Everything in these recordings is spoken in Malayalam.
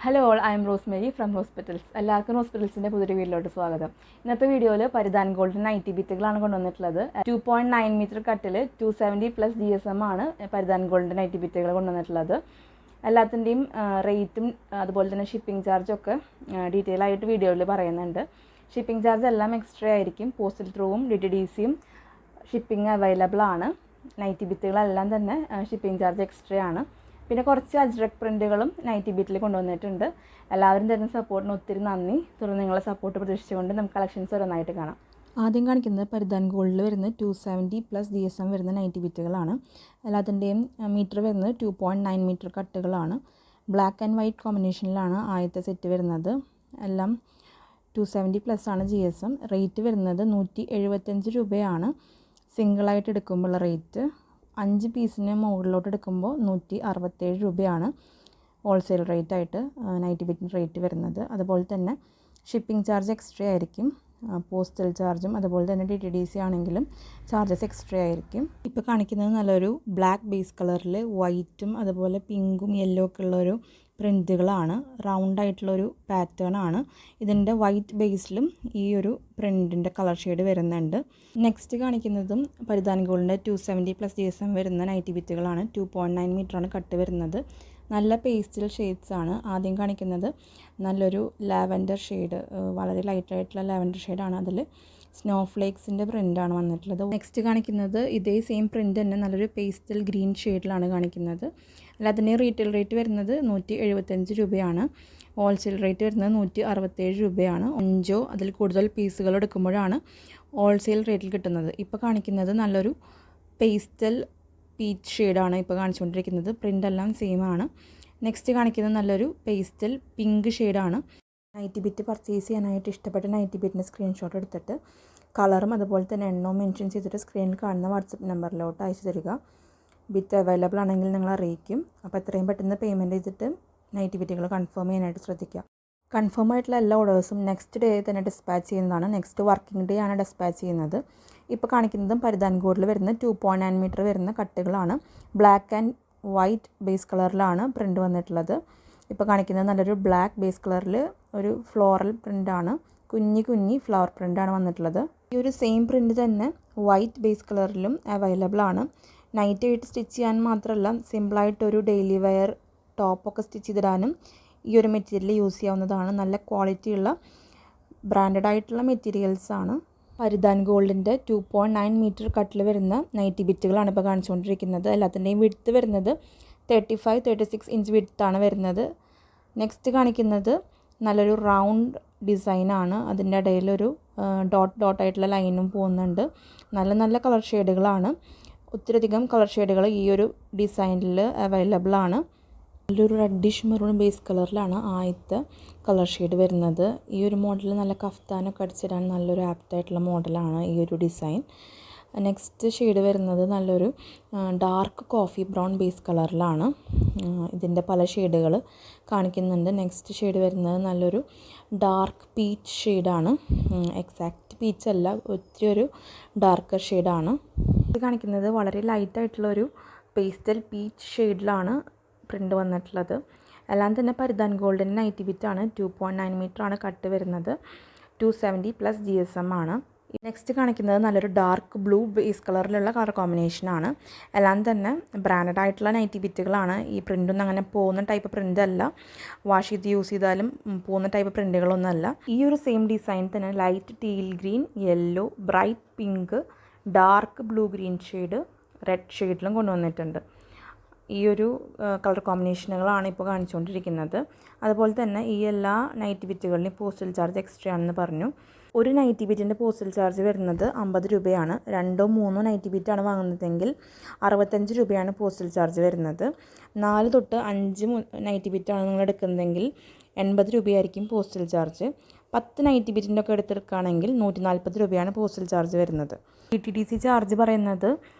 Hello all, I M Rosemary from hospitals. എല്ലാവർക്കും ഹോസ്പിറ്റൽസിൻ്റെ പുതിയൊരു വീഡിയോയിലോട്ട് സ്വാഗതം. ഇന്നത്തെ വീഡിയോയിൽ പരിധാൻ ഗോൾഡ് നൈറ്റി ബിറ്റുകളാണ് കൊണ്ടുവന്നിട്ടുള്ളത്. 2.9 മീറ്റർ കട്ടിൽ 270+ GSM ആണ് പരിധാൻ ഗോൾഡ് നൈറ്റി ബിറ്റുകൾ കൊണ്ടുവന്നിട്ടുള്ളത്. എല്ലാത്തിൻ്റെയും റേറ്റും അതുപോലെ തന്നെ ഷിപ്പിംഗ് ചാർജൊക്കെ ഡീറ്റെയിൽ ആയിട്ട് വീഡിയോയിൽ പറയുന്നുണ്ട്. ഷിപ്പിംഗ് ചാർജ് എല്ലാം എക്സ്ട്രാ ആയിരിക്കും. പോസ്റ്റൽ ത്രൂവും DTDCയും ഷിപ്പിംഗ് അവൈലബിൾ ആണ്. നൈറ്റി ബിറ്റുകളെല്ലാം തന്നെ ഷിപ്പിംഗ് ചാർജ് എക്സ്ട്രാ ആണ്. പിന്നെ കുറച്ച് അജ്രക് പ്രിൻറ്റുകളും നൈറ്റി ബിറ്റിൽ കൊണ്ടുവന്നിട്ടുണ്ട്. എല്ലാവരും തരുന്ന സപ്പോർട്ടിന് ഒത്തിരി നന്ദി. തുടർന്ന് നിങ്ങളെ സപ്പോർട്ട് പ്രതീക്ഷിച്ചുകൊണ്ട് നമുക്ക് കളക്ഷൻസ് ഓരോന്നായിട്ട് കാണാം. ആദ്യം കാണിക്കുന്നത് പരിധാൻ ഗോൾഡിൽ വരുന്ന 270+ GSM വരുന്ന നൈറ്റി ബിറ്റുകളാണ്. എല്ലാത്തിൻ്റെയും മീറ്റർ വരുന്നത് 2.9 മീറ്റർ കട്ടുകളാണ്. ബ്ലാക്ക് ആൻഡ് വൈറ്റ് കോമ്പിനേഷനിലാണ് ആദ്യത്തെ സെറ്റ് വരുന്നത്. എല്ലാം 270+ ആണ് GSM. റേറ്റ് വരുന്നത് 175 രൂപയാണ് സിംഗിളായിട്ട് എടുക്കുമ്പോഴുള്ള റേറ്റ്. 5 പീസിന് മുകളിലോട്ട് എടുക്കുമ്പോൾ 167 രൂപയാണ് ഹോൾസെയിൽ റേറ്റായിട്ട് നൈറ്റി ബിറ്റിന് റേറ്റ് വരുന്നത്. അതുപോലെ തന്നെ ഷിപ്പിംഗ് ചാർജ് എക്സ്ട്രാ ആയിരിക്കും. പോസ്റ്റൽ ചാർജും അതുപോലെ തന്നെ DTDC ആണെങ്കിലും ചാർജസ് എക്സ്ട്രാ ആയിരിക്കും. ഇപ്പോൾ കാണിക്കുന്നത് നല്ലൊരു ബ്ലാക്ക് ബേസ് കളറിൽ വൈറ്റും അതുപോലെ പിങ്കും യെല്ലോ ഒക്കെ ഉള്ളൊരു പ്രിൻറ്റുകളാണ്. റൗണ്ട് ആയിട്ടുള്ളൊരു പാറ്റേൺ ആണ്. ഇതിൻ്റെ വൈറ്റ് ബേസിലും ഈ ഒരു പ്രിൻറ്റിൻ്റെ കളർ ഷെയ്ഡ് വരുന്നുണ്ട്. നെക്സ്റ്റ് കാണിക്കുന്നതും പരിധാൻ ഗോൾഡിൻ്റെ 270+ GSM വരുന്ന നൈറ്റി ബിറ്റുകളാണ്. 2.9 മീറ്ററാണ് കട്ട് വരുന്നത്. നല്ല പേസ്റ്റൽ ഷെയ്ഡ്സ് ആണ്. ആദ്യം കാണിക്കുന്നത് നല്ലൊരു ലാവൻഡർ ഷെയ്ഡ്, വളരെ ലൈറ്റായിട്ടുള്ള ലാവൻഡർ ഷെയ്ഡാണ്. അതിൽ സ്നോഫ്ലേക്സിൻ്റെ പ്രിൻ്റാണ് വന്നിട്ടുള്ളത്. നെക്സ്റ്റ് കാണിക്കുന്നത് ഇതേ സെയിം പ്രിൻ്റ് തന്നെ നല്ലൊരു പേസ്റ്റൽ ഗ്രീൻ ഷെയ്ഡിലാണ് കാണിക്കുന്നത്. എല്ലാത്തിൻ്റെയും റീറ്റെയിൽ റേറ്റ് വരുന്നത് 175 രൂപയാണ്. ഹോൾസെയിൽ റേറ്റ് വരുന്നത് 167 രൂപയാണ്. 5 അതിൽ കൂടുതൽ പീസുകൾ എടുക്കുമ്പോഴാണ് ഹോൾസെയിൽ റേറ്റിൽ കിട്ടുന്നത്. ഇപ്പോൾ കാണിക്കുന്നത് നല്ലൊരു പേസ്റ്റൽ പീച്ച് ഷെയ്ഡാണ് ഇപ്പോൾ കാണിച്ചുകൊണ്ടിരിക്കുന്നത്. പ്രിൻ്റെല്ലാം സെയിം ആണ്. നെക്സ്റ്റ് കാണിക്കുന്നത് നല്ലൊരു പേസ്റ്റൽ പിങ്ക് ഷെയ്ഡാണ്. നൈറ്റി ബിറ്റ് പർച്ചേസ് ചെയ്യാനായിട്ട് ഇഷ്ടപ്പെട്ട നൈറ്റി ബിറ്റിൻ്റെ സ്ക്രീൻഷോട്ട് എടുത്തിട്ട് കളറും അതുപോലെ തന്നെ എണ്ണവും മെൻഷൻ ചെയ്തിട്ട് സ്ക്രീനിൽ കാണുന്ന വാട്സപ്പ് നമ്പറിലോട്ട് അയച്ചു തരിക. ബിറ്റ് അവൈലബിൾ ആണെങ്കിൽ നിങ്ങൾ അറിയിക്കും. അപ്പോൾ എത്രയും പെട്ടെന്ന് പേയ്മെൻറ്റ് ചെയ്തിട്ട് നൈറ്റി ബിറ്റുകൾ കൺഫേം ചെയ്യാനായിട്ട് ശ്രദ്ധിക്കുക. കൺഫേം ആയിട്ടുള്ള എല്ലാ ഓർഡേഴ്സും നെക്സ്റ്റ് ഡേ തന്നെ ഡിസ്പാച്ച് ചെയ്യുന്നതാണ്. നെക്സ്റ്റ് വർക്കിംഗ് ഡേ ആണ് ഡിസ്പാച്ച് ചെയ്യുന്നത്. ഇപ്പോൾ കാണിക്കുന്നതും പരിധാൻ ഗോൾഡിൽ വരുന്ന 2.9 മീറ്റർ വരുന്ന കട്ടുകളാണ്. ബ്ലാക്ക് ആൻഡ് വൈറ്റ് ബേസ് കളറിലാണ് പ്രിൻ്റ് വന്നിട്ടുള്ളത്. ഇപ്പോൾ കാണിക്കുന്നത് നല്ലൊരു ബ്ലാക്ക് ബേസ് കളറിൽ ഒരു ഫ്ലോറൽ പ്രിൻ്റാണ്. കുഞ്ഞി ഫ്ലവർ പ്രിൻ്റാണ് വന്നിട്ടുള്ളത്. ഈ ഒരു സെയിം പ്രിൻ്റ് തന്നെ വൈറ്റ് ബേസ് കളറിലും അവൈലബിൾ ആണ്. നൈറ്റ് ആയിട്ട് സ്റ്റിച്ച് ചെയ്യാൻ മാത്രമല്ല, സിമ്പിളായിട്ടൊരു ഡെയിലി വെയർ ടോപ്പൊക്കെ സ്റ്റിച്ച് ചെയ്തിടാനും ഈ ഒരു മെറ്റീരിയൽ യൂസ് ചെയ്യാവുന്നതാണ്. നല്ല ക്വാളിറ്റിയുള്ള ബ്രാൻഡഡ് ആയിട്ടുള്ള മെറ്റീരിയൽസാണ്. പരിധാൻ ഗോൾഡിൻ്റെ 2.9 മീറ്റർ കട്ടിൽ വരുന്ന നൈറ്റി ബിറ്റുകളാണ് ഇപ്പോൾ കാണിച്ചുകൊണ്ടിരിക്കുന്നത്. എല്ലാത്തിൻ്റെയും വിഡ്ത്ത് വരുന്നത് 35-36 ഇഞ്ച് വിഡ്ത്താണ് വരുന്നത്. നെക്സ്റ്റ് കാണിക്കുന്നത് നല്ലൊരു റൗണ്ട് ഡിസൈനാണ്. അതിൻ്റെ ഇടയിലൊരു ഡോട്ട് ആയിട്ടുള്ള ലൈനും പോകുന്നുണ്ട്. നല്ല കളർ ഷെയ്ഡുകളാണ്. ഒത്തിരിയധികം കളർ ഷെയ്ഡുകൾ ഈ ഒരു ഡിസൈനിൽ അവൈലബിൾ ആണ്. നല്ലൊരു റെഡിഷ് മെറൂൺ ബേസ് കളറിലാണ് ആദ്യത്തെ കളർ ഷെയ്ഡ് വരുന്നത്. ഈ ഒരു മോഡൽ നല്ല കഫ്താനൊക്കെ അടിച്ചിടാൻ നല്ലൊരു ആപ്റ്റായിട്ടുള്ള മോഡലാണ് ഈ ഒരു ഡിസൈൻ. നെക്സ്റ്റ് ഷെയ്ഡ് വരുന്നത് നല്ലൊരു ഡാർക്ക് കോഫി ബ്രൗൺ ബേസ് കളറിലാണ്. ഇതിൻ്റെ പല ഷെയ്ഡുകൾ കാണിക്കുന്നുണ്ട്. നെക്സ്റ്റ് ഷെയ്ഡ് വരുന്നത് നല്ലൊരു ഡാർക്ക് പീച്ച് ഷെയ്ഡാണ്. എക്സാക്റ്റ് പീച്ച് അല്ല, ഒത്തിരി ഒരു ഡാർക്കർ ഷെയ്ഡാണ്. ഇത് കാണിക്കുന്നത് വളരെ ലൈറ്റായിട്ടുള്ളൊരു പേസ്റ്റൽ പീച്ച് ഷെയ്ഡിലാണ് പ്രിൻ്റ് വന്നിട്ടുള്ളത്. എല്ലാം തന്നെ പരിധാൻ ഗോൾഡിൻ്റെ നൈറ്റി ബിറ്റാണ്. 2.9 മീറ്ററാണ് കട്ട് വരുന്നത്. 270+ GSM ആണ്. നെക്സ്റ്റ് കാണിക്കുന്നത് നല്ലൊരു ഡാർക്ക് ബ്ലൂ ബേസ് കളറിലുള്ള കളർ കോമ്പിനേഷനാണ്. എല്ലാം തന്നെ ബ്രാൻഡഡ് ആയിട്ടുള്ള നൈറ്റി ബിറ്റുകളാണ്. ഈ പ്രിൻ്റൊന്നും അങ്ങനെ പോകുന്ന ടൈപ്പ് പ്രിൻ്റ് അല്ല. വാഷ് ചെയ്ത് യൂസ് ചെയ്താലും പോകുന്ന ടൈപ്പ് പ്രിൻ്റുകളൊന്നുമല്ല. ഈ ഒരു സെയിം ഡിസൈൻ തന്നെ light teal green, yellow, bright pink, dark blue green shade, red ഷെയ്ഡിലും കൊണ്ടുവന്നിട്ടുണ്ട്. ഈ ഒരു കളർ കോമ്പിനേഷനുകളാണ് ഇപ്പോൾ കാണിച്ചുകൊണ്ടിരിക്കുന്നത്. അതുപോലെ തന്നെ ഈ എല്ലാ നൈറ്റി ബിറ്റുകളിലും പോസ്റ്റൽ ചാർജ് എക്സ്ട്രാ ആണെന്ന് പറഞ്ഞു. ഒരു നൈറ്റി ബിറ്റിൻ്റെ പോസ്റ്റൽ ചാർജ് വരുന്നത് 50 രൂപയാണ്. 2-3 നൈറ്റി ബിറ്റാണ് വാങ്ങുന്നതെങ്കിൽ 65 രൂപയാണ് പോസ്റ്റൽ ചാർജ് വരുന്നത്. 4 തൊട്ട് 5 നൈറ്റി ബിറ്റാണ് നിങ്ങൾ എടുക്കുന്നതെങ്കിൽ 80 രൂപയായിരിക്കും പോസ്റ്റൽ ചാർജ്. 10 നൈറ്റി ബിറ്റിൻ്റെ ഒക്കെ എടുത്തെടുക്കുകയാണെങ്കിൽ 140 രൂപയാണ് പോസ്റ്റൽ ചാർജ് വരുന്നത്. DTDC ചാർജ് പറയുന്നത്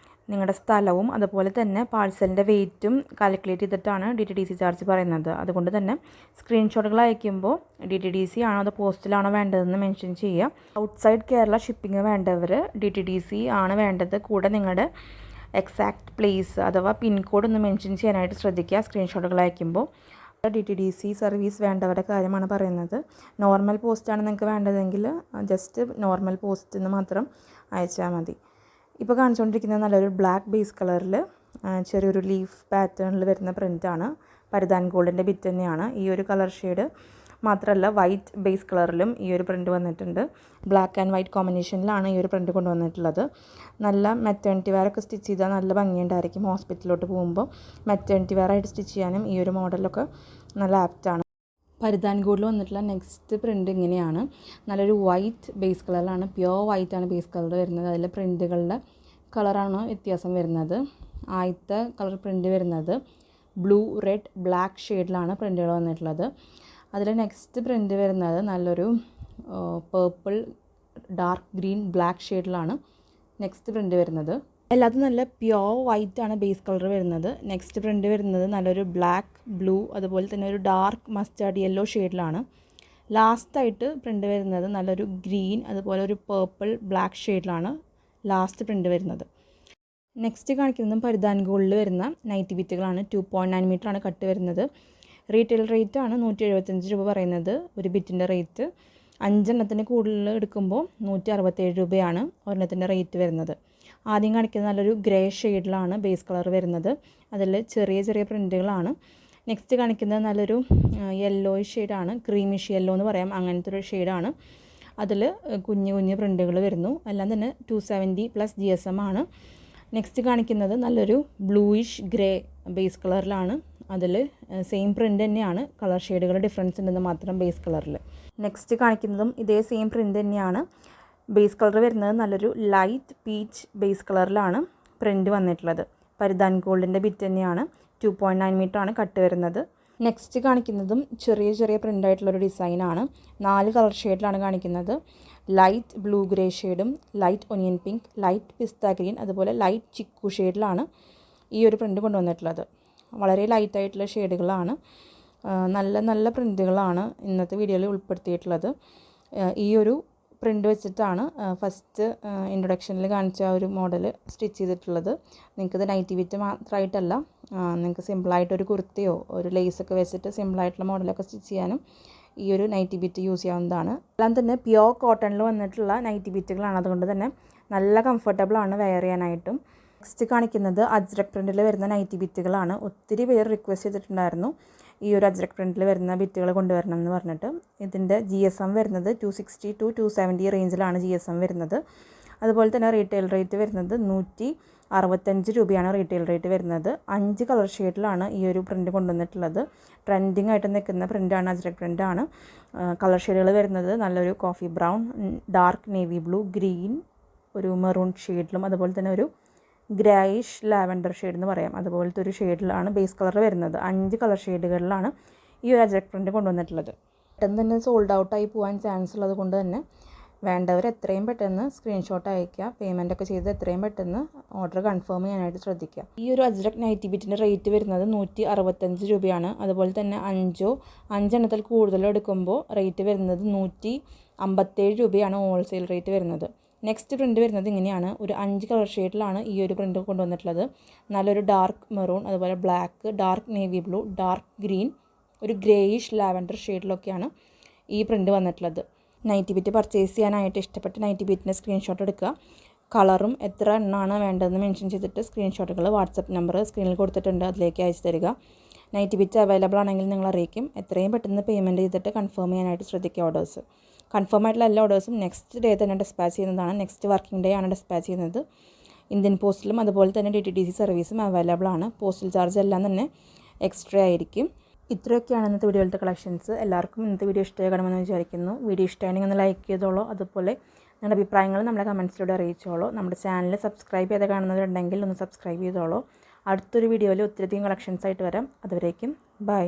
നിങ്ങളുടെ സ്ഥലവും അതുപോലെ തന്നെ പാഴ്സലിൻ്റെ വെയിറ്റും കാൽക്കുലേറ്റ് ചെയ്തിട്ടാണ് DTDC ചാർജ് പറയുന്നത്. അതുകൊണ്ട് തന്നെ സ്ക്രീൻഷോട്ടുകൾ അയക്കുമ്പോൾ DTDC ആണോ അതോ പോസ്റ്റിലാണോ വേണ്ടതെന്ന് മെൻഷൻ ചെയ്യുക. ഔട്ട്സൈഡ് കേരള ഷിപ്പിംഗ് വേണ്ടവർ DTDC ആണ് വേണ്ടത്. കൂടെ നിങ്ങളുടെ എക്സാക്റ്റ് പ്ലേസ് അഥവാ പിൻകോഡ് ഒന്ന് മെൻഷൻ ചെയ്യാനായിട്ട് ശ്രദ്ധിക്കുക സ്ക്രീൻഷോട്ടുകൾ അയക്കുമ്പോൾ. DTDC സർവീസ് വേണ്ടവരുടെ കാര്യമാണ് പറയുന്നത്. നോർമൽ പോസ്റ്റാണ് നിങ്ങൾക്ക് വേണ്ടതെങ്കിൽ ജസ്റ്റ് നോർമൽ പോസ്റ്റ് എന്ന് മാത്രം അയച്ചാൽ മതി. ഇപ്പോൾ കാണിച്ചുകൊണ്ടിരിക്കുന്നത് നല്ലൊരു ബ്ലാക്ക് ബേസ് കളറിൽ ചെറിയൊരു ലീഫ് പാറ്റേണിൽ വരുന്ന പ്രിൻ്റാണ്. പരിധാൻ ഗോൾഡിൻ്റെ ബിറ്റ് തന്നെയാണ്. ഈ ഒരു കളർ ഷെയ്ഡ് മാത്രമല്ല വൈറ്റ് ബേസ് കളറിലും ഈ ഒരു പ്രിൻ്റ് വന്നിട്ടുണ്ട്. ബ്ലാക്ക് ആൻഡ് വൈറ്റ് കോമ്പിനേഷനിലാണ് ഈ ഒരു പ്രിൻ്റ് കൊണ്ടുവന്നിട്ടുള്ളത്. നല്ല മെറ്റേണിറ്റി വെയറൊക്കെ സ്റ്റിച്ച് ചെയ്താൽ നല്ല ഭംഗിയുണ്ടായിരിക്കും. ഹോസ്പിറ്റലിലോട്ട് പോകുമ്പോൾ മെറ്റേണിറ്റി വെയറായിട്ട് സ്റ്റിച്ച് ചെയ്യാനും ഈ ഒരു മോഡലൊക്കെ നല്ല ആപ്റ്റാണ്. പരിധാൻ ഗോൾഡിൽ വന്നിട്ടുള്ള നെക്സ്റ്റ് പ്രിൻ്റ് ഇങ്ങനെയാണ്. നല്ലൊരു വൈറ്റ് ബേസ് കളറിലാണ്, പ്യുവർ വൈറ്റാണ് ബേസ് കളർ വരുന്നത്. അതിൽ പ്രിൻ്റുകളുടെ കളറാണ് വ്യത്യാസം വരുന്നത്. ആദ്യത്തെ കളർ പ്രിൻ്റ് വരുന്നത് ബ്ലൂ, റെഡ്, ബ്ലാക്ക് ഷെയ്ഡിലാണ് പ്രിൻ്റുകൾ വന്നിട്ടുള്ളത്. അതിൽ നെക്സ്റ്റ് പ്രിൻ്റ് വരുന്നത് നല്ലൊരു പേർപ്പിൾ, ഡാർക്ക് ഗ്രീൻ, ബ്ലാക്ക് ഷെയ്ഡിലാണ് നെക്സ്റ്റ് പ്രിൻ്റ് വരുന്നത്. എല്ലാത്തും നല്ല പ്യുവർ വൈറ്റ് ആണ് ബേസ് കളർ വരുന്നത്. നെക്സ്റ്റ് പ്രിൻ്റ് വരുന്നത് നല്ലൊരു ബ്ലാക്ക്, ബ്ലൂ, അതുപോലെ തന്നെ ഒരു ഡാർക്ക് മസ്റ്റാർഡ് യെല്ലോ ഷെയ്ഡിലാണ്. ലാസ്റ്റായിട്ട് പ്രിൻ്റ് വരുന്നത് നല്ലൊരു ഗ്രീൻ, അതുപോലെ ഒരു പേർപ്പിൾ, ബ്ലാക്ക് ഷെയ്ഡിലാണ് ലാസ്റ്റ് പ്രിൻ്റ് വരുന്നത്. നെക്സ്റ്റ് കാണിക്കുന്നതും പരിധാൻ ഗോൾഡിൽ വരുന്ന നൈറ്റി ബിറ്റുകളാണ്. 2.9 മീറ്ററാണ് കട്ട് വരുന്നത്. റീറ്റെയിൽ റേറ്റ് ആണ് 175 രൂപ പറയുന്നത് ഒരു ബിറ്റിൻ്റെ റേറ്റ്. 5 എണ്ണത്തിന് കൂടുതൽ എടുക്കുമ്പോൾ 167 രൂപയാണ് ഒരെണ്ണത്തിൻ്റെ റേറ്റ് വരുന്നത്. ആദ്യം കാണിക്കുന്നത് നല്ലൊരു ഗ്രേ ഷെയ്ഡിലാണ് ബേസ് കളർ വരുന്നത്. അതിൽ ചെറിയ ചെറിയ പ്രിൻ്റുകളാണ്. നെക്സ്റ്റ് കാണിക്കുന്നത് നല്ലൊരു യെല്ലോ ഷെയ്ഡാണ്, ക്രീമിഷ് യെല്ലോ എന്ന് പറയാം, അങ്ങനത്തെ ഒരു ഷെയ്ഡാണ്. അതിൽ കുഞ്ഞു കുഞ്ഞു പ്രിൻ്റുകൾ വരുന്നു. എല്ലാം തന്നെ 270+ GSM ആണ്. നെക്സ്റ്റ് കാണിക്കുന്നത് നല്ലൊരു ബ്ലൂയിഷ് ഗ്രേ ബേസ് കളറിലാണ്. അതിൽ സെയിം പ്രിൻ്റ് തന്നെയാണ്, കളർ ഷെയ്ഡുകൾ ഡിഫറൻസ് ഉണ്ടെന്ന് മാത്രം ബേസ് കളറിൽ. നെക്സ്റ്റ് കാണിക്കുന്നതും ഇതേ സെയിം പ്രിൻ്റ് തന്നെയാണ്. ബേസ് കളർ വരുന്നത് നല്ലൊരു ലൈറ്റ് പീച്ച് ബേസ് കളറിലാണ് പ്രിൻ്റ് വന്നിട്ടുള്ളത്. പരിധാൻ ഗോൾഡിൻ്റെ ബിറ്റ് തന്നെയാണ്. 2.9 മീറ്ററാണ് കട്ട് വരുന്നത്. നെക്സ്റ്റ് കാണിക്കുന്നതും ചെറിയ ചെറിയ പ്രിൻ്റ് ആയിട്ടുള്ളൊരു ഡിസൈനാണ്. 4 കളർ ഷെയ്ഡിലാണ് കാണിക്കുന്നത്. ലൈറ്റ് ബ്ലൂ ഗ്രേ ഷെയ്ഡും, ലൈറ്റ് ഒനിയൻ പിങ്ക്, ലൈറ്റ് പിസ്ത ഗ്രീൻ, അതുപോലെ ലൈറ്റ് ചിക്കു ഷെയ്ഡിലാണ് ഈ ഒരു പ്രിൻ്റ് കൊണ്ടുവന്നിട്ടുള്ളത്. വളരെ ലൈറ്റായിട്ടുള്ള ഷെയ്ഡുകളാണ്. നല്ല നല്ല പ്രിൻ്റുകളാണ് ഇന്നത്തെ വീഡിയോയിൽ ഉൾപ്പെടുത്തിയിട്ടുള്ളത്. ഈ ഒരു പ്രിൻ്റ് വെച്ചിട്ടാണ് ഫസ്റ്റ് ഇൻട്രൊഡക്ഷനിൽ കാണിച്ച ഒരു മോഡൽ സ്റ്റിച്ച് ചെയ്തിട്ടുള്ളത്. നിങ്ങൾക്കിത് നൈറ്റി ബിറ്റ് മാത്രമായിട്ടല്ല, നിങ്ങൾക്ക് സിമ്പിളായിട്ടൊരു കുർത്തിയോ ഒരു ലേസൊക്കെ വെച്ചിട്ട് സിമ്പിളായിട്ടുള്ള മോഡലൊക്കെ സ്റ്റിച്ച് ചെയ്യാനും ഈ ഒരു നൈറ്റി ബിറ്റ് യൂസ് ചെയ്യാവുന്നതാണ്. എല്ലാം തന്നെ പ്യുവർ കോട്ടണിൽ വന്നിട്ടുള്ള നൈറ്റി ബിറ്റുകളാണ്. അതുകൊണ്ട് തന്നെ നല്ല കംഫർട്ടബിളാണ് വെയർ ചെയ്യാനായിട്ടും. നെക്സ്റ്റ് കാണിക്കുന്നത് അജ്രക് പ്രിൻറ്റിൽ വരുന്ന നൈറ്റി ബിറ്റുകളാണ്. ഒത്തിരി പേര് റിക്വസ്റ്റ് ചെയ്തിട്ടുണ്ടായിരുന്നു ഈ ഒരു അജ്രക് പ്രിൻറ്റിൽ വരുന്ന ബിറ്റുകൾ കൊണ്ടുവരണം എന്ന് പറഞ്ഞിട്ട്. ഇതിൻ്റെ GSM വരുന്നത് 260 to 270 റേഞ്ചിലാണ് GSM വരുന്നത്. അതുപോലെ തന്നെ റീറ്റെയിൽ റേറ്റ് വരുന്നത് 165 രൂപയാണ് റീറ്റെയിൽ റേറ്റ് വരുന്നത്. 5 കളർ ഷെയ്ഡിലാണ് ഈ ഒരു പ്രിൻ്റ് കൊണ്ടുവന്നിട്ടുള്ളത്. ട്രെൻഡിങ് ആയിട്ട് നിൽക്കുന്ന പ്രിൻ്റാണ്, അജ്രക് പ്രിൻ്റാണ്. കളർ ഷെയ്ഡുകൾ വരുന്നത് നല്ലൊരു coffee brown, dark navy blue, green, ഒരു മെറൂൺ ഷെയ്ഡിലും, അതുപോലെ തന്നെ ഒരു ഗ്രേയിഷ് ലാവൻഡർ ഷെയ്ഡ് എന്ന് പറയാം, അതുപോലത്തെ ഒരു ഷെയ്ഡിലാണ് ബേസ് കളർ വരുന്നത്. 5 കളർ ഷെയ്ഡുകളിലാണ് ഈ ഒരു അജ്രക് പ്രിൻ്റ് കൊണ്ടുവന്നിട്ടുള്ളത്. പെട്ടെന്ന് തന്നെ സോൾഡ് ഔട്ടായി പോകാൻ ചാൻസ് ഉള്ളത് കൊണ്ട് തന്നെ വേണ്ടവർ എത്രയും പെട്ടെന്ന് സ്ക്രീൻഷോട്ട് അയയ്ക്കുക. പേയ്മെൻറ്റൊക്കെ ചെയ്ത് എത്രയും പെട്ടെന്ന് ഓർഡർ കൺഫേം ചെയ്യാനായിട്ട് ശ്രദ്ധിക്കുക. ഈ ഒരു അജ്രക് നൈറ്റി ബിറ്റിൻ്റെ റേറ്റ് വരുന്നത് 165 രൂപയാണ്. അതുപോലെ തന്നെ 5 എണ്ണത്തിൽ കൂടുതൽ എടുക്കുമ്പോൾ റേറ്റ് വരുന്നത് 157 രൂപയാണ് ഹോൾസെയിൽ റേറ്റ് വരുന്നത്. നെക്സ്റ്റ് പ്രിൻ്റ് വരുന്നത് ഇങ്ങനെയാണ്. ഒരു 5 കളർ ഷെയ്ഡിലാണ് ഈ ഒരു പ്രിൻ്റ് കൊണ്ടുവന്നിട്ടുള്ളത്. നല്ലൊരു ഡാർക്ക് മെറൂൺ, അതുപോലെ black, dark navy blue, dark green, ഒരു ഗ്രേയിഷ് ലാവൻഡർ ഷെയ്ഡിലൊക്കെയാണ് ഈ പ്രിൻ്റ് വന്നിട്ടുള്ളത്. നൈറ്റി ബിറ്റ് പർച്ചേസ് ചെയ്യാനായിട്ട് ഇഷ്ടപ്പെട്ട നൈറ്റി ബിറ്റിൻ്റെ സ്ക്രീൻഷോട്ട് എടുക്കുക. കളറും എത്ര എണ്ണമാണ് വേണ്ടതെന്ന് മെൻഷൻ ചെയ്തിട്ട് സ്ക്രീൻഷോട്ടുകൾ വാട്സപ്പ് നമ്പർ സ്ക്രീനിൽ കൊടുത്തിട്ടുണ്ട്, അതിലേക്ക് അയച്ചു തരിക. നൈറ്റി ബിറ്റ് അവൈലബിൾ ആണെങ്കിൽ നിങ്ങൾ അറിയിക്കും. എത്രയും പെട്ടെന്ന് പേയ്മെൻറ്റ് ചെയ്തിട്ട് കൺഫേം ചെയ്യാനായിട്ട് ശ്രദ്ധിക്കുക. ഓർഡേഴ്സ് കൺഫേം ആയിട്ടുള്ള എല്ലാ ഓർഡേഴ്സും നെക്സ്റ്റ് ഡേ തന്നെ ഡിസ്പാച്ച് ചെയ്യുന്നതാണ്. നെക്സ്റ്റ് വർക്കിംഗ് ഡേ ആണ് ഡിസ്പാച്ച് ചെയ്യുന്നത്. ഇന്ത്യൻ പോസ്റ്റിലും അതുപോലെ തന്നെ DTDC സർവീസും അവൈലബിൾ ആണ്. പോസ്റ്റൽ ചാർജ് എല്ലാം തന്നെ എക്സ്ട്രാ ആയിരിക്കും. ഇത്രയൊക്കെയാണ് ഇന്നത്തെ വീഡിയോയിലത്തെ കളക്ഷൻസ്. എല്ലാവർക്കും ഇന്നത്തെ വീഡിയോ ഇഷ്ടമാകണമെന്ന് വിചാരിക്കുന്നു. വീഡിയോ ഇഷ്ടമാണെങ്കിൽ ഒന്ന് ലൈക്ക് ചെയ്തോളൂ. അതുപോലെ നിങ്ങളുടെ അഭിപ്രായങ്ങൾ നമ്മളെ കമൻസിലൂടെ അറിയിച്ചോളൂ. നമ്മുടെ ചാനൽ സബ്സ്ക്രൈബ് ചെയ്ത് കാണുന്നവരുണ്ടെങ്കിൽ ഒന്ന് സബ്സ്ക്രൈബ് ചെയ്തോളൂ. അടുത്തൊരു വീഡിയോയിൽ ഒത്തിരിയധികം കളക്ഷൻസ് ആയിട്ട് വരാം. അതുവരേക്കും ബൈ.